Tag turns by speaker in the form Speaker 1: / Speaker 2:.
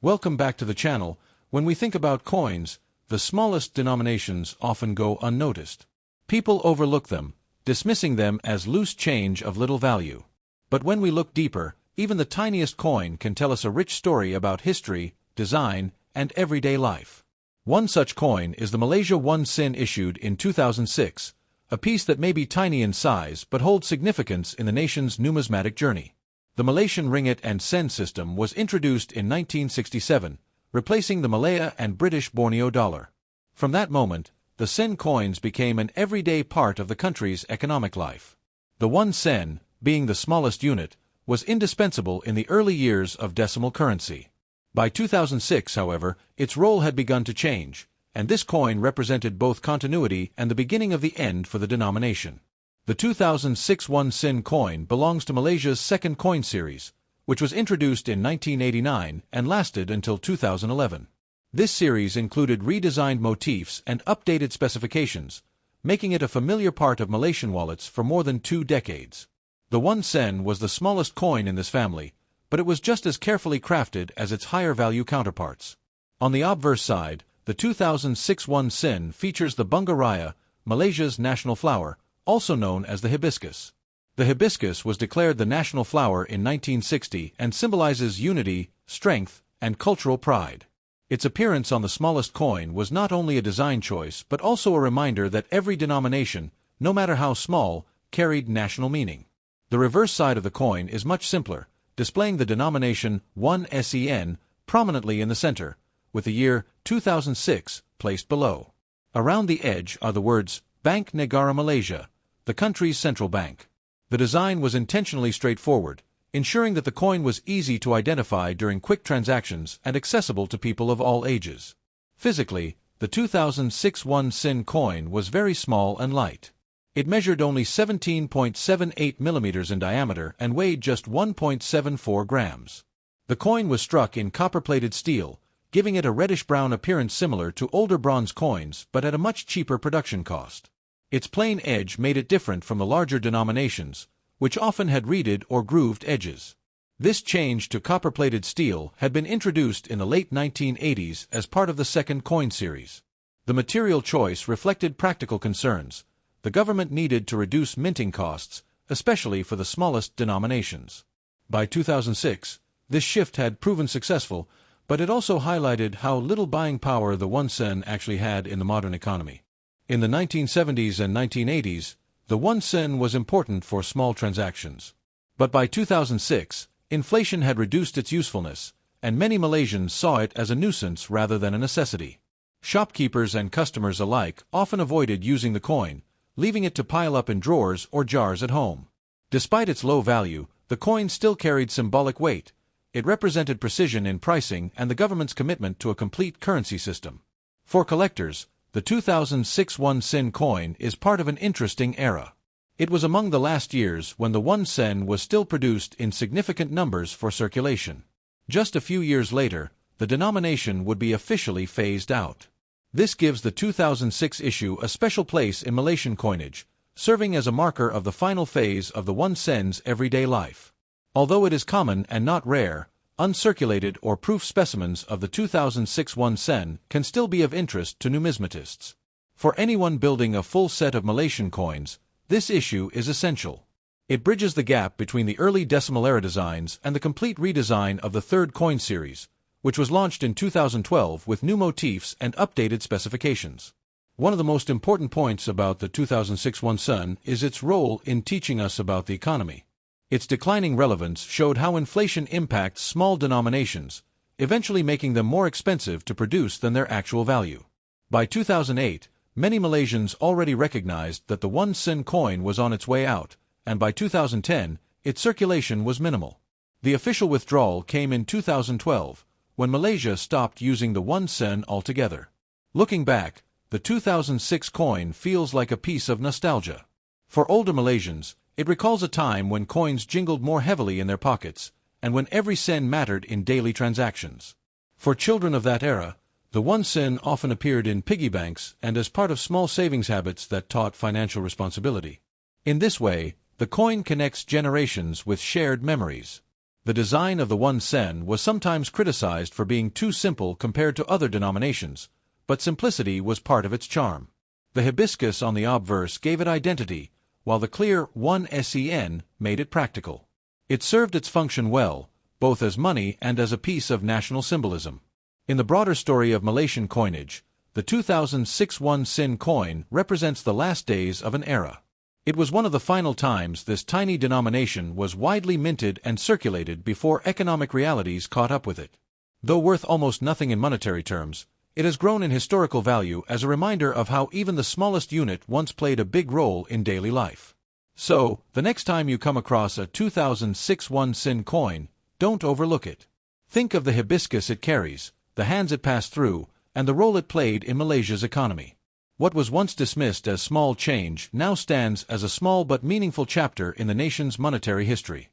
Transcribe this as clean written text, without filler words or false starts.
Speaker 1: Welcome back to the channel. When we think about coins, the smallest denominations often go unnoticed. People overlook them, dismissing them as loose change of little value. But when we look deeper, even the tiniest coin can tell us a rich story about history, design, and everyday life. One such coin is the Malaysia 1 Sen issued in 2006, a piece that may be tiny in size but holds significance in the nation's numismatic journey. The Malaysian ringgit and sen system was introduced in 1967, replacing the Malaya and British Borneo dollar. From that moment, the sen coins became an everyday part of the country's economic life. The 1 sen, being the smallest unit, was indispensable in the early years of decimal currency. By 2006, however, its role had begun to change, and this coin represented both continuity and the beginning of the end for the denomination. The 2006 1 Sen coin belongs to Malaysia's second coin series, which was introduced in 1989 and lasted until 2011. This series included redesigned motifs and updated specifications, making it a familiar part of Malaysian wallets for more than 2 decades. The 1 Sen was the smallest coin in this family, but it was just as carefully crafted as its higher-value counterparts. On the obverse side, the 2006 1 Sen features the Bunga Raya, Malaysia's national flower, also known as the hibiscus. The hibiscus was declared the national flower in 1960 and symbolizes unity, strength, and cultural pride. Its appearance on the smallest coin was not only a design choice but also a reminder that every denomination, no matter how small, carried national meaning. The reverse side of the coin is much simpler, displaying the denomination 1 Sen prominently in the center, with the year 2006 placed below. Around the edge are the words Bank Negara Malaysia, the country's central bank. The design was intentionally straightforward, ensuring that the coin was easy to identify during quick transactions and accessible to people of all ages. Physically, the 2006 1 Sen coin was very small and light. It measured only 17.78 millimeters in diameter and weighed just 1.74 grams. The coin was struck in copper-plated steel, giving it a reddish-brown appearance similar to older bronze coins but at a much cheaper production cost. Its plain edge made it different from the larger denominations, which often had reeded or grooved edges. This change to copper-plated steel had been introduced in the late 1980s as part of the second coin series. The material choice reflected practical concerns. The government needed to reduce minting costs, especially for the smallest denominations. By 2006, this shift had proven successful, but it also highlighted how little buying power the 1 Sen actually had in the modern economy. In the 1970s and 1980s, the 1 Sen was important for small transactions. But by 2006, inflation had reduced its usefulness, and many Malaysians saw it as a nuisance rather than a necessity. Shopkeepers and customers alike often avoided using the coin, leaving it to pile up in drawers or jars at home. Despite its low value, the coin still carried symbolic weight. It represented precision in pricing and the government's commitment to a complete currency system. For collectors, the 2006 1 Sen coin is part of an interesting era. It was among the last years when the 1 Sen was still produced in significant numbers for circulation. Just a few years later, the denomination would be officially phased out. This gives the 2006 issue a special place in Malaysian coinage, serving as a marker of the final phase of the 1 Sen's everyday life. Although it is common and not rare, uncirculated or proof specimens of the 2006 1 Sen can still be of interest to numismatists. For anyone building a full set of Malaysian coins, this issue is essential. It bridges the gap between the early decimal era designs and the complete redesign of the third coin series, which was launched in 2012 with new motifs and updated specifications. One of the most important points about the 2006 1 Sen is its role in teaching us about the economy. Its declining relevance showed how inflation impacts small denominations, eventually making them more expensive to produce than their actual value. By 2008, many Malaysians already recognized that the 1 Sen coin was on its way out, and by 2010, its circulation was minimal. The official withdrawal came in 2012, when Malaysia stopped using the 1 Sen altogether. Looking back, the 2006 coin feels like a piece of nostalgia. For older Malaysians, it recalls a time when coins jingled more heavily in their pockets, and when every sen mattered in daily transactions. For children of that era, the 1 Sen often appeared in piggy banks and as part of small savings habits that taught financial responsibility. In this way, the coin connects generations with shared memories. The design of the 1 sen was sometimes criticized for being too simple compared to other denominations, but simplicity was part of its charm. The hibiscus on the obverse gave it identity, while the clear 1 sen made it practical. It served its function well, both as money and as a piece of national symbolism. In the broader story of Malaysian coinage, the 2006 1 sen coin represents the last days of an era. It was one of the final times this tiny denomination was widely minted and circulated before economic realities caught up with it. Though worth almost nothing in monetary terms, it has grown in historical value as a reminder of how even the smallest unit once played a big role in daily life. So, the next time you come across a 2006 1 sen coin, don't overlook it. Think of the hibiscus it carries, the hands it passed through, and the role it played in Malaysia's economy. What was once dismissed as small change now stands as a small but meaningful chapter in the nation's monetary history.